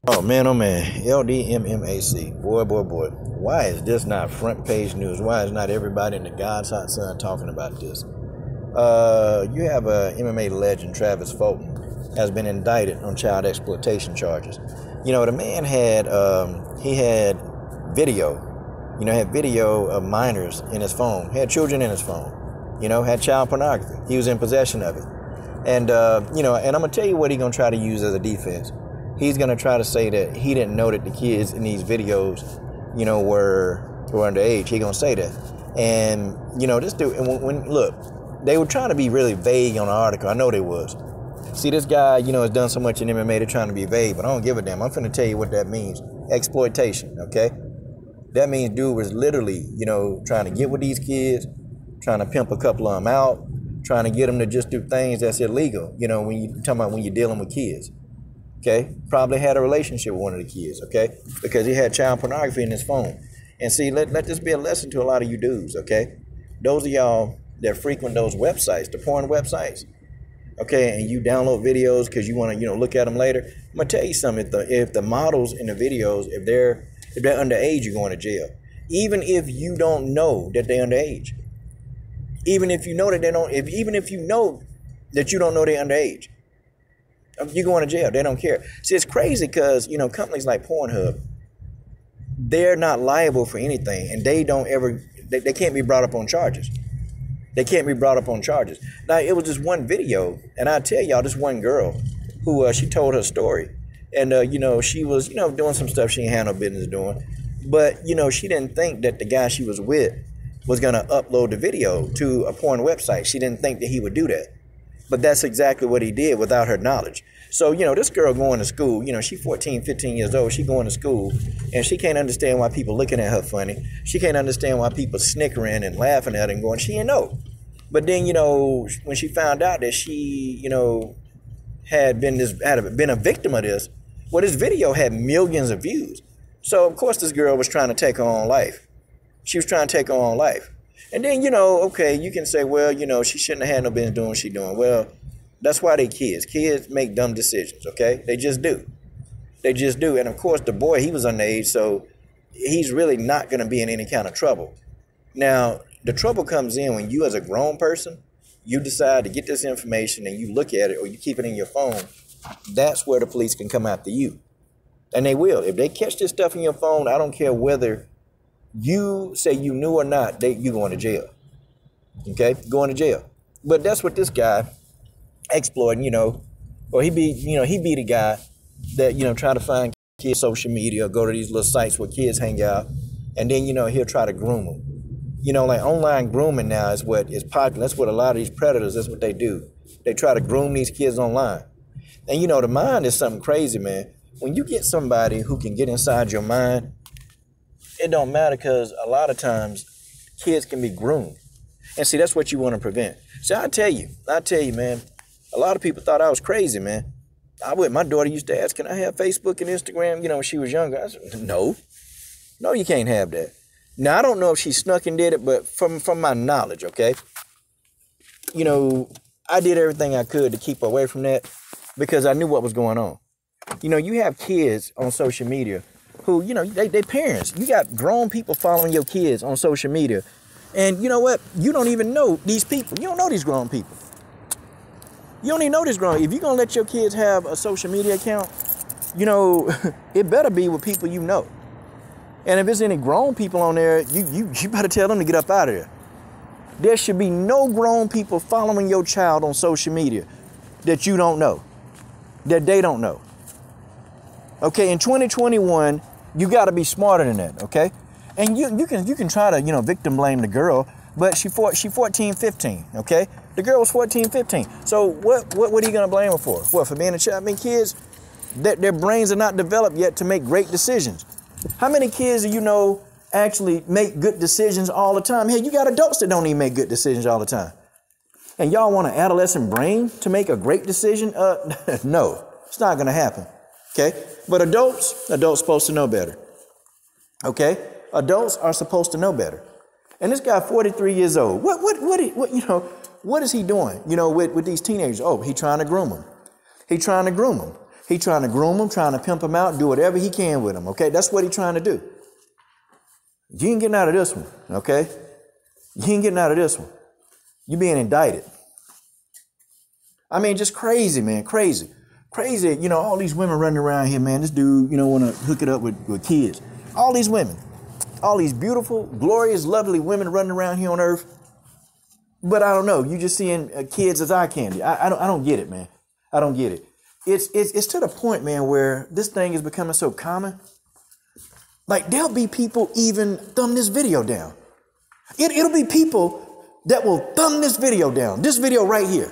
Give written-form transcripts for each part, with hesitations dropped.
Oh man, LDMMAC. Boy. Why is this not front page news? Why is not everybody in the God's hot sun talking about this? You have a MMA legend, Travis Fulton, has been indicted on child exploitation charges. You know, the man had he had video, had video of minors in his phone, had children in his phone, had child pornography. He was in possession of it. And, and I'm going to tell you what he's going to try to use as a defense. He's going to try to say that he didn't know that the kids in these videos, were underage. He's going to say that. And, this dude, look, they were trying to be really vague on the article. I know they was. See, this guy, has done so much in MMA, they're trying to be vague, but I don't give a damn. I'm finna tell you what that means. Exploitation, okay? That means dude was literally, trying to get with these kids, trying to pimp a couple of them out, trying to get them to just do things that's illegal, when you're talking about when you're dealing with kids. Okay, probably had a relationship with one of the kids, okay, because he had child pornography in his phone. And see, let this be a lesson to a lot of you dudes, okay? Those of y'all that frequent those websites, the porn websites, okay, and you download videos because you want to, look at them later. I'm gonna tell you something. If the models in the videos, if they're underage, you're going to jail. Even if you don't know that they're underage, even if you know that they don't, even if you know that you don't know they're underage, you're going to jail. They don't care. See, it's crazy because, companies like Pornhub, they're not liable for anything, and they can't be brought up on charges. They can't be brought up on charges. Now, it was just one video, and I tell y'all, this one girl who, she told her story, and, she was, doing some stuff she ain't had no business doing, but, she didn't think that the guy she was with was going to upload the video to a porn website. She didn't think that he would do that. But that's exactly what he did without her knowledge. So, this girl going to school, she 14, 15 years old, she going to school, and she can't understand why people looking at her funny. She can't understand why people snickering and laughing at her and going, she didn't know. But then, when she found out that she, had been a victim of this, well, this video had millions of views. So, of course, this girl was trying to take her own life. She was trying to take her own life. And then, okay, you can say, well, she shouldn't have had no business doing what she's doing. Well, that's why they kids. Kids make dumb decisions, okay? They just do. They just do. And, of course, the boy, he was underage, so he's really not going to be in any kind of trouble. Now, the trouble comes in when you as a grown person, you decide to get this information and you look at it or you keep it in your phone. That's where the police can come after you. And they will. If they catch this stuff in your phone, I don't care whether you say you knew or not, you going to jail. Okay? Going to jail. But that's what this guy exploiting, or he be the guy that, try to find kids social media, go to these little sites where kids hang out, and then, he'll try to groom them. Like online grooming now is what is popular. That's what a lot of these predators, that's what they do. They try to groom these kids online. And, the mind is something crazy, man. When you get somebody who can get inside your mind, it don't matter because a lot of times kids can be groomed. And see, that's what you want to prevent. So I tell you, man, a lot of people thought I was crazy, man. My daughter used to ask, can I have Facebook and Instagram, when she was younger? I said, no, you can't have that. Now, I don't know if she snuck and did it, but from my knowledge, okay, I did everything I could to keep her away from that because I knew what was going on. You have kids on social media who, they parents. You got grown people following your kids on social media. And you know what? You don't even know these people. You don't know these grown people. You don't even know this grown. If you're going to let your kids have a social media account, it better be with people you know. And if there's any grown people on there, you better tell them to get up out of there. There should be no grown people following your child on social media that you don't know, that they don't know. Okay, in 2021, you got to be smarter than that, okay? And you can try to, victim blame the girl, but she 14, 15, okay? The girl was 14, 15. So what are you going to blame her for? What, for being a child? I mean, kids, their brains are not developed yet to make great decisions. How many kids do you know actually make good decisions all the time? Hey, you got adults that don't even make good decisions all the time. And y'all want an adolescent brain to make a great decision? No, it's not going to happen. Okay? But adults supposed to know better. Okay? Adults are supposed to know better. And this guy, 43 years old, what is he doing, with these teenagers? Oh, he's trying to groom them. He's trying to groom them. He trying to groom them, trying to pimp them out, do whatever he can with them, okay? That's what he's trying to do. You ain't getting out of this one, okay? You ain't getting out of this one. You being indicted. I mean, just crazy, man, crazy. Crazy, you know, all these women running around here, man. This dude, you know, want to hook it up with kids. All these women. All these beautiful, glorious, lovely women running around here on earth. But I don't know. You just seeing kids as eye candy. I don't get it, man. I don't get it. It's to the point, man, where this thing is becoming so common. Like, there'll be people even thumb this video down. It'll be people that will thumb this video down. This video right here.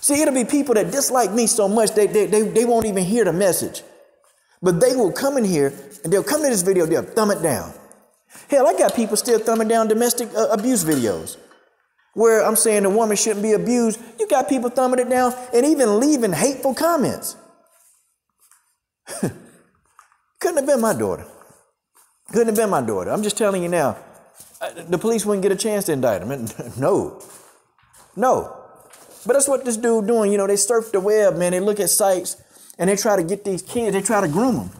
See, it'll be people that dislike me so much they won't even hear the message. But they will come in here and they'll come to this video, they'll thumb it down. Hell, I got people still thumbing down domestic abuse videos where I'm saying the woman shouldn't be abused. You got people thumbing it down and even leaving hateful comments. Couldn't have been my daughter. Couldn't have been my daughter. I'm just telling you now, the police wouldn't get a chance to indict him. No. But that's what this dude doing. You know, they surf the web, man. They look at sites and they try to get these kids. They try to groom them.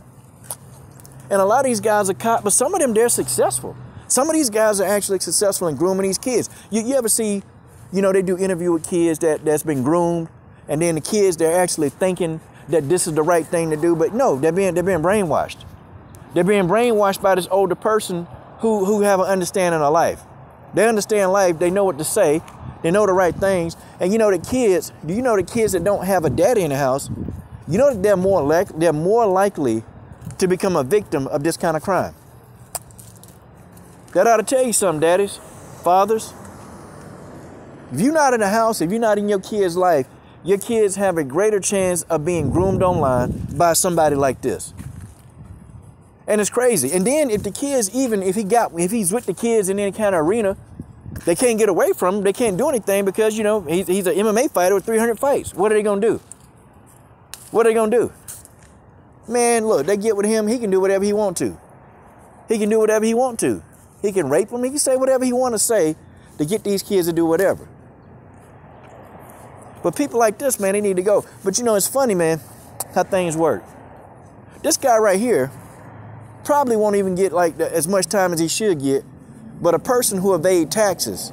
And a lot of these guys are caught, but some of them, they're successful. Some of these guys are actually successful in grooming these kids. You ever see, you know, they do interview with kids that's been groomed, and then the kids, they're actually thinking that this is the right thing to do, but no, they're being brainwashed. They're being brainwashed by this older person who have an understanding of life. They understand life. They know what to say. They know the right things. And you know, the kids that don't have a daddy in the house, you know that they're more likely to become a victim of this kind of crime. That ought to tell you something, daddies, fathers. If you're not in the house, if you're not in your kid's life, your kids have a greater chance of being groomed online by somebody like this. And it's crazy. And then if the kids, even if he's with the kids in any kind of arena, they can't get away from him. They can't do anything because, you know, he's an MMA fighter with 300 fights. What are they going to do? What are they going to do? Man, look, they get with him. He can do whatever he want to. He can do whatever he want to. He can rape them. He can say whatever he want to say to get these kids to do whatever. But people like this, man, they need to go. But, you know, it's funny, man, how things work. This guy right here probably won't even get like as much time as he should get. But a person who evades taxes,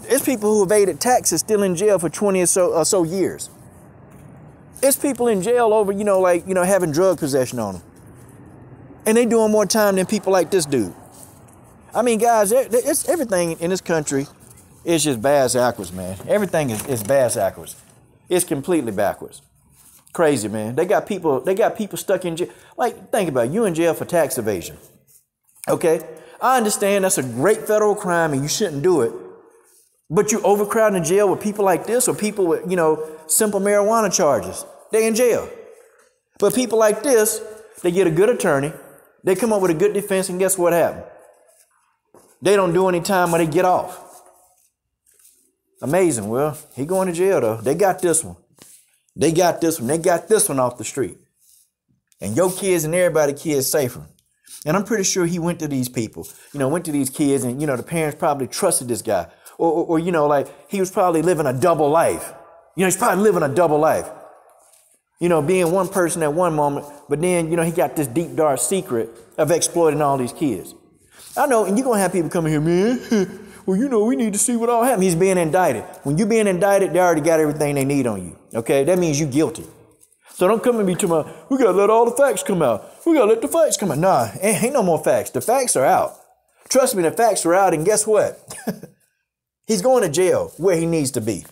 it's people who evaded taxes still in jail for 20 or so years. It's people in jail over, having drug possession on them. And they doing more time than people like this dude. I mean, guys, it's everything in this country is just backwards, man. Everything is backwards. It's completely backwards. Crazy, man. They got people stuck in jail. Like, think about it. You in jail for tax evasion. Okay? I understand that's a great federal crime and you shouldn't do it. But you overcrowding the jail with people like this or people with, simple marijuana charges. They in jail. But people like this, they get a good attorney. They come up with a good defense, and guess what happened? They don't do any time or they get off. Amazing. Well, he going to jail, though. They got this one. They got this one. They got this one off the street. And your kids and everybody's kids safer. And I'm pretty sure he went to these people, went to these kids, and, the parents probably trusted this guy. Or he was probably living a double life. He's probably living a double life. Being one person at one moment, but then, he got this deep, dark secret of exploiting all these kids. I know, and you're going to have people coming here, man, well, we need to see what all happened. He's being indicted. When you're being indicted, they already got everything they need on you, okay? That means you're guilty. So don't come and be talking about, we got to let all the facts come out. We got to let the facts come out. Nah, ain't no more facts. The facts are out. Trust me, the facts are out, and guess what? He's going to jail where he needs to be.